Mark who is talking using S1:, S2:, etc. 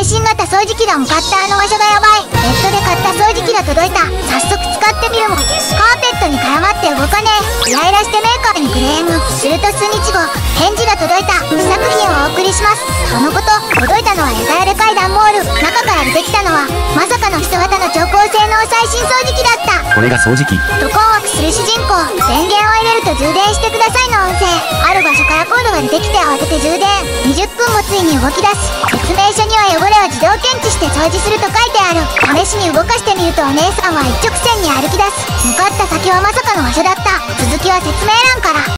S1: 最新型掃除機が向かったあの場所がやばい。ネットで買った掃除機が届いた。早速使ってみるもカーペットに絡まって動かねえ。イライラしてメーカーにクレーム。すると数日後返事が届いた。試作品をお送りします。そのこと、届いたのはエタール階段モール。中から出てきたのはまさかの人型の超高性能最新掃除機だった。
S2: これが掃除機
S1: と困惑する主人公。電源を入れると充電してくださいの音声。ある場所からコードが出てきて慌てて充電。20分後ついに動き出す。説明書には汚れを自動検知して掃除すると書いてある。試しに動かしてみるとお姉さんは一直線に歩き出す。向かった先はまさかの場所だった。続きは説明欄から。